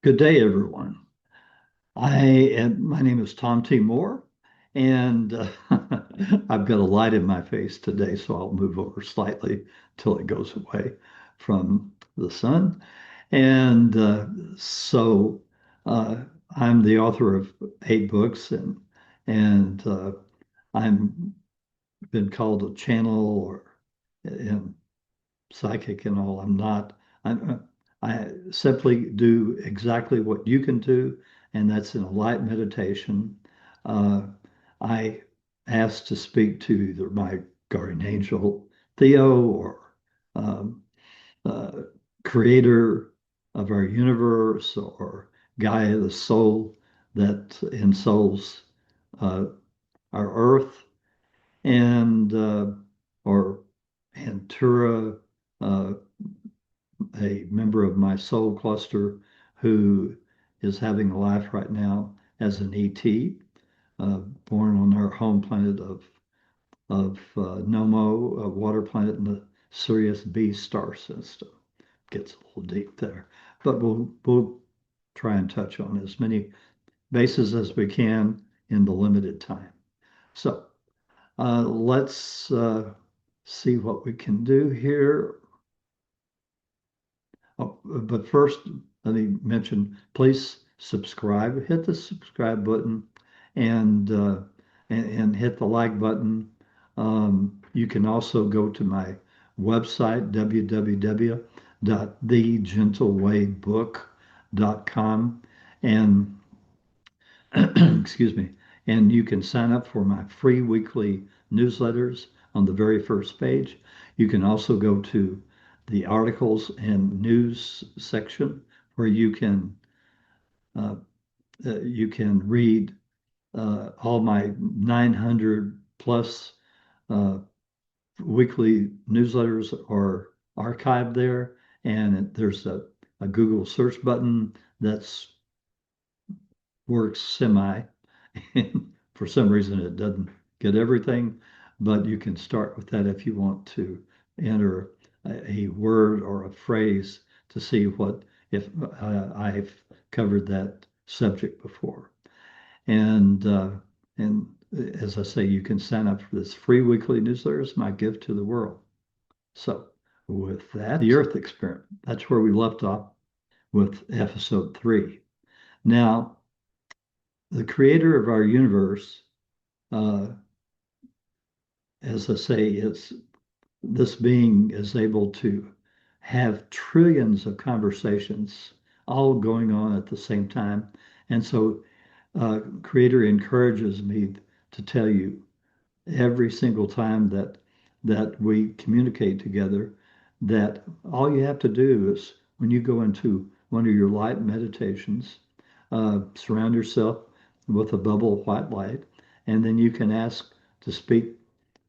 Good day, everyone. My name is Tom T. Moore, and I've got a light in my face today, so I'll move over slightly till it goes away from the sun. And so uh, I'm the author of 8 books, and I'm been called a channel or in psychic and all. I'm not. I simply do exactly what you can do, and that's in a light meditation. Uh, I ask to speak to either my guardian angel Theo or um, uh, creator of our universe or Gaia, the soul that ensouls uh, our earth, and or Antura, uh, a member of my soul cluster who is having a life right now as an ET, born on our home planet of Nomo, a water planet in the Sirius B star system. Gets a little deep there, but we'll try and touch on as many bases as we can in the limited time. So let's see what we can do here. Oh, but first, let me mention, please subscribe, hit the subscribe button and and hit the like button. You can also go to my website, www.thegentlewaybook.com, and excuse me, and you can sign up for my free weekly newsletters on the very first page. You can also go to the articles and news section where uh, you can read all my 900 plus uh, weekly newsletters are archived there, and there's a Google search button that's works semi. For some reason, it doesn't get everything, but you can start with that if you want to enter a word or a phrase to see what if I've covered that subject before. And and as I say, you can sign up for this free weekly newsletter. It's my gift to the world. So with that, the Earth experiment. That's where we left off with episode 3. Now, the creator of our universe, uh, as I say, it's this being is able to have trillions of conversations all going on at the same time. And so, creator encourages me to tell you every single time that we communicate together that all you have to do is when you go into one of your light meditations, surround yourself with a bubble of white light, and then you can ask to speak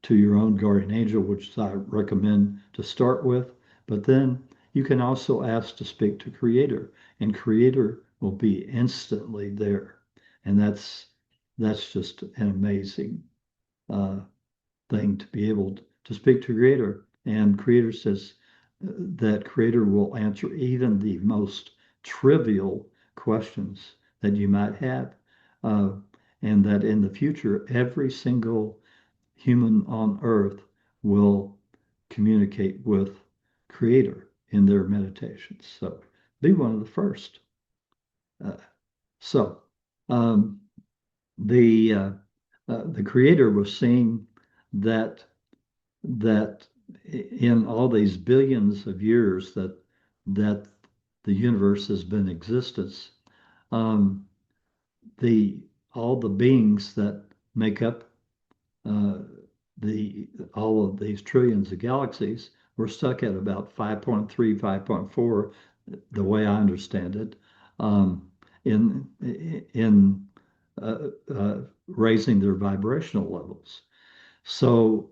to your own guardian angel, which I recommend to start with. But then you can also ask to speak to Creator, and Creator will be instantly there. And that's just an amazing uh, thing to be able to speak to Creator. And Creator says that Creator will answer even the most trivial questions that you might have, uh, and that in the future, every single human on earth will communicate with Creator in their meditations. So be one of the first. Uh, so um, the the Creator was seeing that that in all these billions of years that the universe has been in existence, um, the all the beings that make up uh, the all of these trillions of galaxies, we're stuck at about 5.3, 5.4, the way I understand it, um, in in raising their vibrational levels. So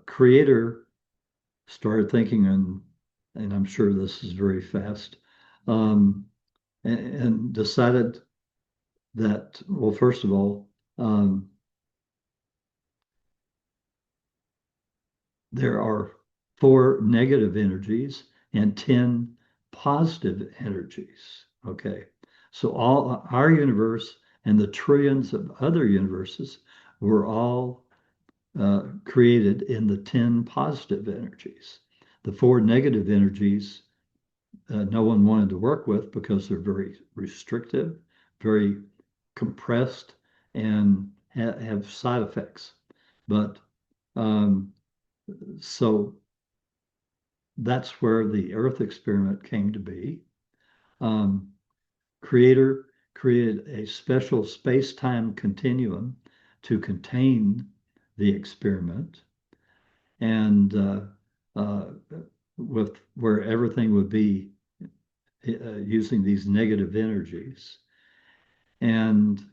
Creator started thinking, and I'm sure this is very fast, um, and decided that, well, first of all, there are 4 negative energies and 10 positive energies. Okay. So all our universe and the trillions of other universes were all created in the 10 positive energies. The four negative energies, no one wanted to work with because they're very restrictive, very compressed, and have side effects. But um, so that's where the Earth experiment came to be. Um, Creator created a special space-time continuum to contain the experiment, and uh, with where everything would be using these negative energies, and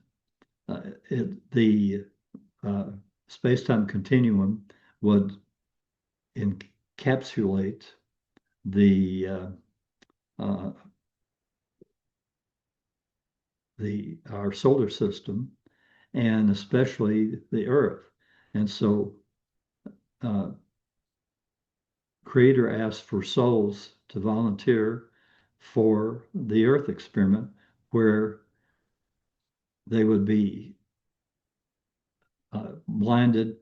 the uh, space-time continuum would encapsulate the uh, our solar system and especially the Earth. And so, uh, Creator asked for souls to volunteer for the Earth experiment, where they would be blinded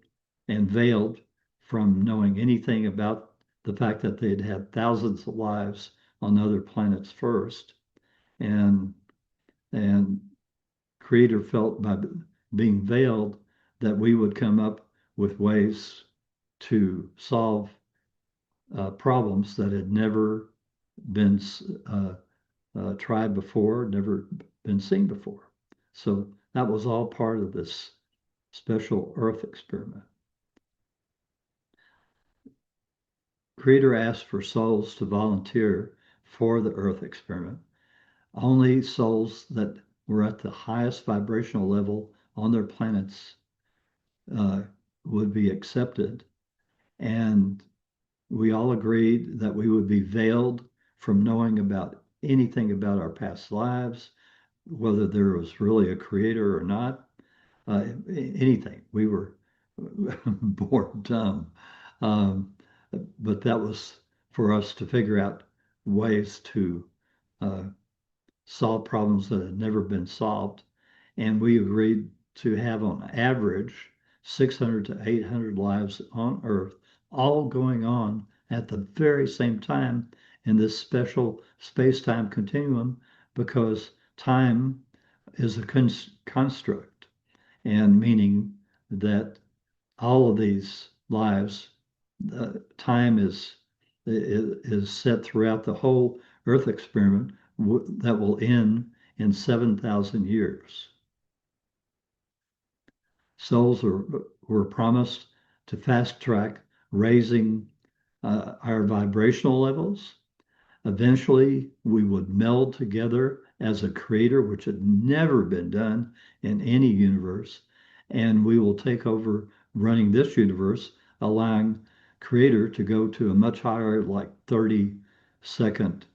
and veiled from knowing anything about the fact that they'd had thousands of lives on other planets first, and and Creator felt by being veiled that we would come up with ways to solve problems that had never been tried before, never been seen before. So that was all part of this special Earth experiment. Creator asked for souls to volunteer for the Earth experiment. Only souls that were at the highest vibrational level on their planets uh, would be accepted. And we all agreed that we would be veiled from knowing about anything about our past lives, whether there was really a creator or not, anything. We were born dumb. Um, but that was for us to figure out ways to uh, solve problems that had never been solved. And we agreed to have, on average, 600 to 800 lives on Earth, all going on at the very same time in this special space-time continuum, because time is a construct, and meaning that all of these lives, time is set throughout the whole Earth experiment that will end in 7,000 years. Souls were promised to fast track raising our vibrational levels. Eventually, we would meld together as a creator, which had never been done in any universe. And we will take over running this universe, allowing creator to go to a much higher, like 30-second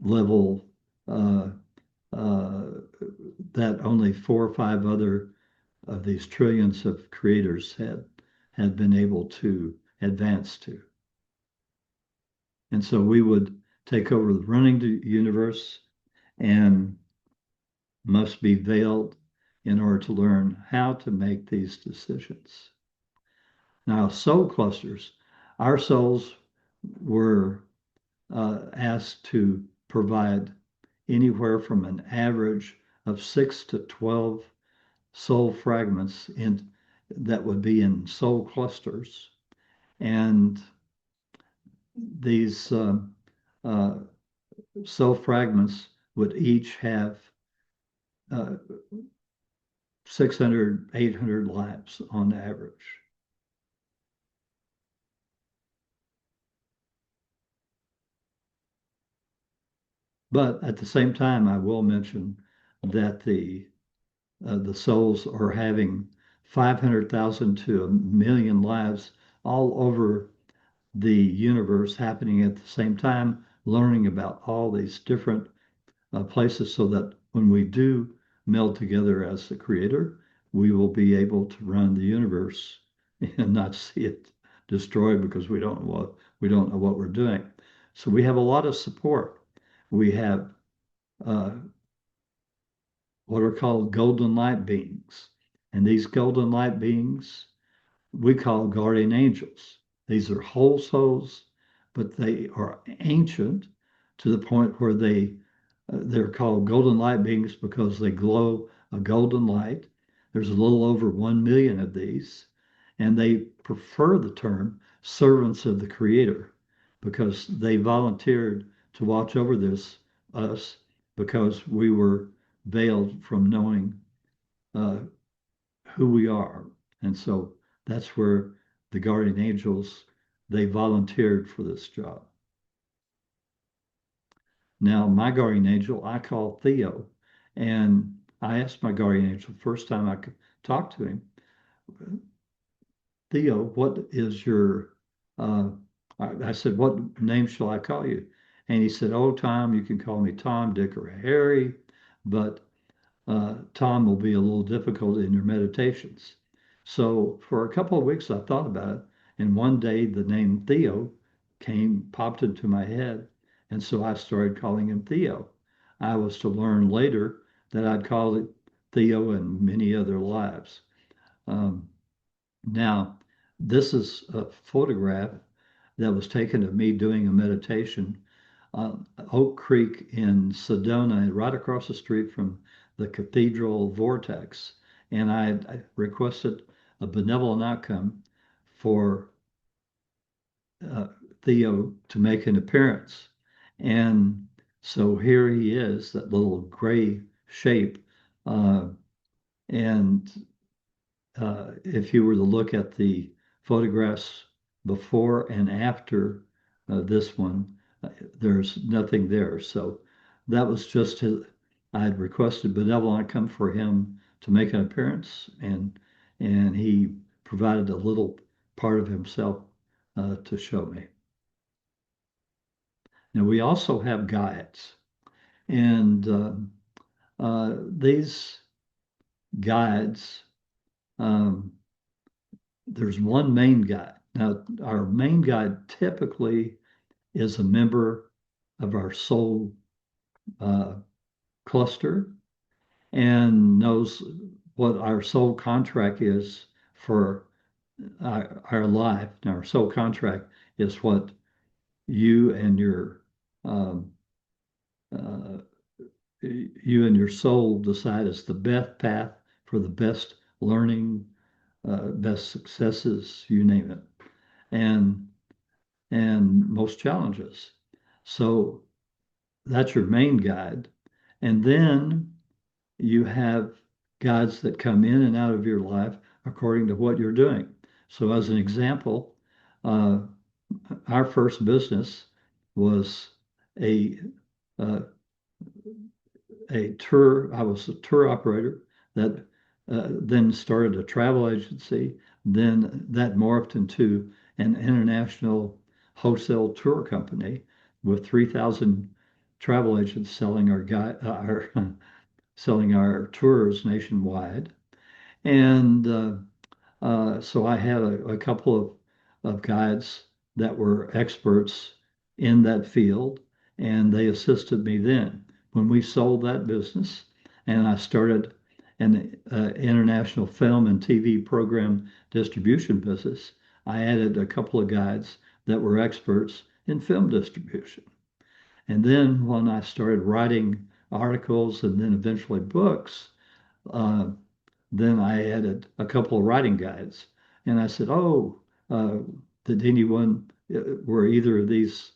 level uh, uh, that only 4 or 5 other of these trillions of creators had been able to advance to. And so we would take over the running universe and must be veiled in order to learn how to make these decisions. Now, soul clusters, our souls were asked to provide anywhere from an average of 6 to 12 soul fragments that would be in soul clusters. And these uh, soul fragments would each have uh, 600, 800 lives on average. But at the same time, I will mention that the souls are having 500,000 to 1 million lives all over the universe happening at the same time, learning about all these different places, so that when we do meld together as the creator, we will be able to run the universe and not see it destroyed because we don't know what we're doing. So we have a lot of support. We have uh, what are called golden light beings. And these golden light beings we call guardian angels. These are whole souls, but they are ancient to the point where they're called golden light beings because they glow a golden light. There's a little over 1 million of these, and they prefer the term servants of the Creator because they volunteered to watch over us because we were veiled from knowing uh, who we are. And so that's where the guardian angels, they volunteered for this job. Now, my guardian angel, I call Theo, and I asked my guardian angel first time I could talk to him, Theo, what is your, I said, what name shall I call you? And he said, oh, Tom, you can call me Tom, Dick, or Harry, but Tom will be a little difficult in your meditations. So for a couple of weeks, I thought about it. And one day the name Theo popped into my head. And so I started calling him Theo. I was to learn later that I'd call it Theo in many other lives. Um, Now, this is a photograph that was taken of me doing a meditation on Oak Creek in Sedona, right across the street from the Cathedral Vortex. And I requested a benevolent outcome for uh, Theo to make an appearance. And so here he is, that little gray shape. Uh, and if you were to look at the photographs before and after this one, there's nothing there. So that was just I had requested benevolent come for him to make an appearance, and he provided a little part of himself to show me. Now we also have guides, and these guides. Um, there's one main guide. Now, our main guide typically is a member of our soul uh, cluster and knows what our soul contract is for our life. Now, our soul contract is what you and your um, uh, you and your soul decide is the best path for the best learning, best successes, you name it. And most challenges. So that's your main guide. And then you have guides that come in and out of your life according to what you're doing. So, as an example, uh, our first business was a uh, a tour. I was a tour operator that then started a travel agency. Then that morphed into an international wholesale tour company with 3,000 travel agents selling our selling our tours nationwide. And so I had a couple of guides that were experts in that field, and they assisted me then. When we sold that business, and I started an international film and TV program distribution business, I added a couple of guides that were experts in film distribution. And then when I started writing articles and then eventually books, uh, then I added a couple of writing guides. And I said, oh, uh, did anyone, were either of these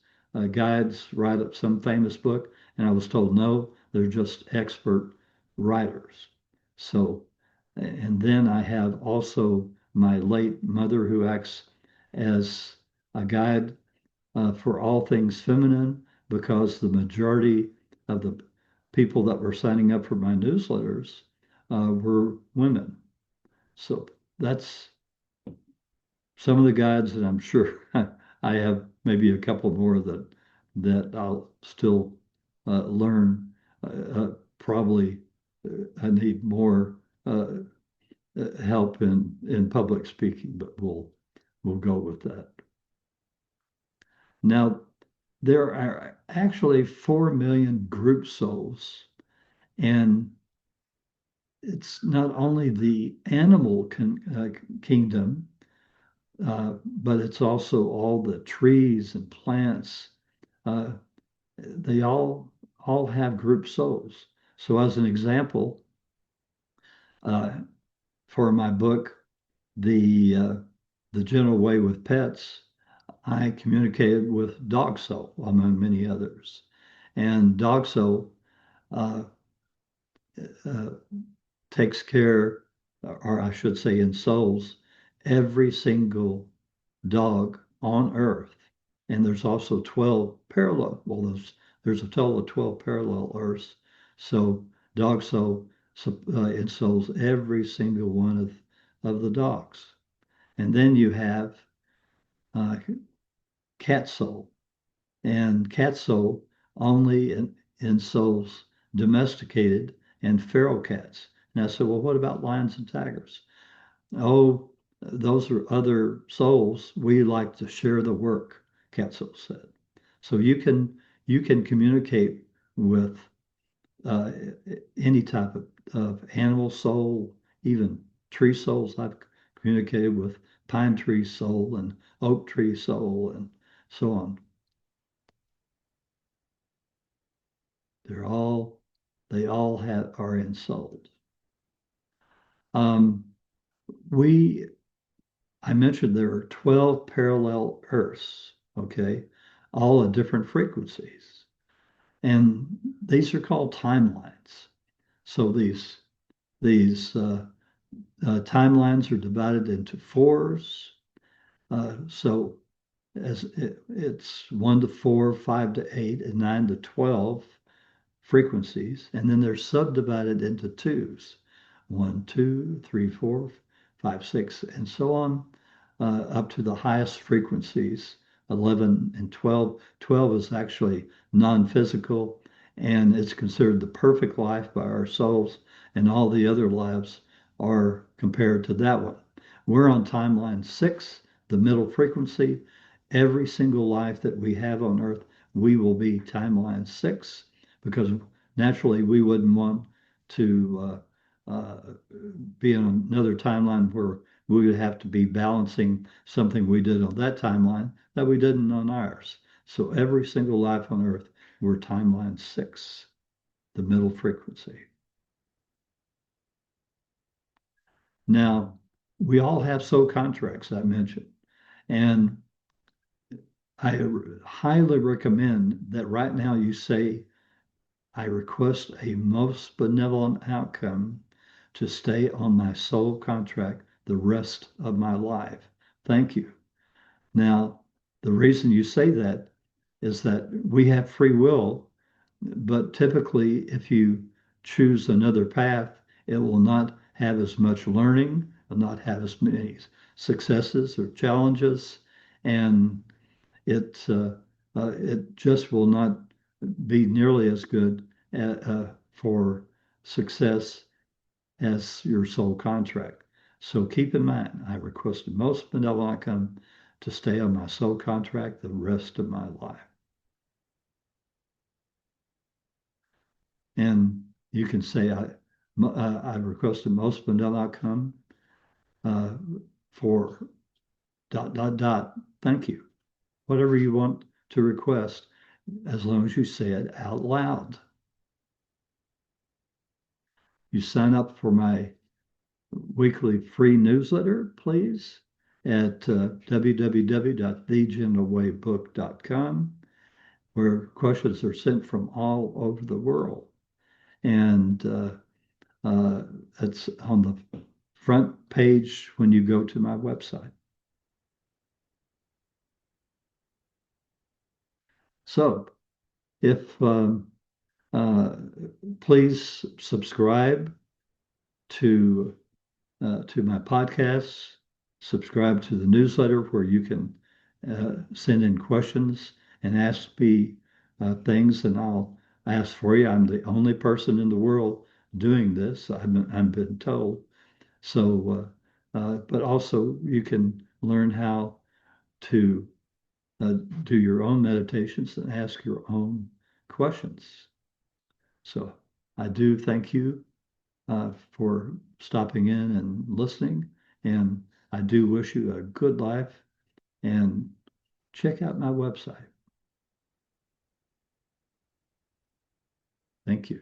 guides write up some famous book? And I was told, no, they're just expert writers. So, and then I have also my late mother who acts as a guide for all things feminine because the majority of the people that were signing up for my newsletters were women. So that's some of the guides, and I'm sure I have maybe a couple more that I'll still learn. Probably I need more help in public speaking, but we'll go with that. Now, there are actually 4 million group souls, and it's not only the animal kingdom, but it's also all the trees and plants. Uh, they all have group souls. So, as an example, uh, for my book, the uh, the Gentle Way with Pets, I communicated with Dog Soul among many others, and Dog Soul uh, uh, takes care, or I should say, ensouls every single dog on Earth. And there's also 12 parallel, well, there's a total of 12 parallel Earths. So Dog Soul ensouls every single one of the dogs. And then you have uh, Cat Soul. And Cat Soul only ensouls domesticated and feral cats. And I said, well, what about lions and tigers? Oh, those are other souls. We like to share the work, Catsoul said. So you can communicate with uh, any type of animal soul, even tree souls. I've communicated with pine tree soul and oak tree soul and so on. They're all they all have are ensouled. Um, we I mentioned there are 12 parallel Earths, okay, all at different frequencies. And these are called timelines. So these timelines are divided into fours. So it's 1 to 4, 5 to 8, and 9 to 12 frequencies, and then they're subdivided into twos: 1, 2, 3, 4, 5, 6, and so on, up to the highest frequencies, 11 and 12. 12 is actually non-physical, and it's considered the perfect life by our souls, and all the other lives are compared to that one. We're on timeline 6, the middle frequency. Every single life that we have on Earth, we will be timeline 6, because naturally we wouldn't want to be in another timeline where we would have to be balancing something we did on that timeline that we didn't on ours. So every single life on Earth, we're timeline 6, the middle frequency. Now, we all have soul contracts, I mentioned, and I highly recommend that right now you say, I request a most benevolent outcome to stay on my soul contract the rest of my life. Thank you. Now, the reason you say that is that we have free will, but typically, if you choose another path, it will not have as much learning, will not have as many successes or challenges, and it just will not be nearly as good for success as your soul contract. So keep in mind, I request the most benevolent outcome to stay on my soul contract the rest of my life. And you can say, I request the most benevolent outcome uh, for dot, dot, dot. Thank you. Whatever you want to request, as long as you say it out loud. You sign up for my weekly free newsletter, please, at www.thegentlewaybook.com, where questions are sent from all over the world. And it's on the front page when you go to my website. So if uh, please subscribe to to my podcasts, subscribe to the newsletter where you can send in questions and ask me things, and I'll ask for you. I'm the only person in the world doing this. I've been told. So, but also you can learn how to do your own meditations and ask your own questions. So I do thank you for stopping in and listening. And I do wish you a good life, and check out my website. Thank you.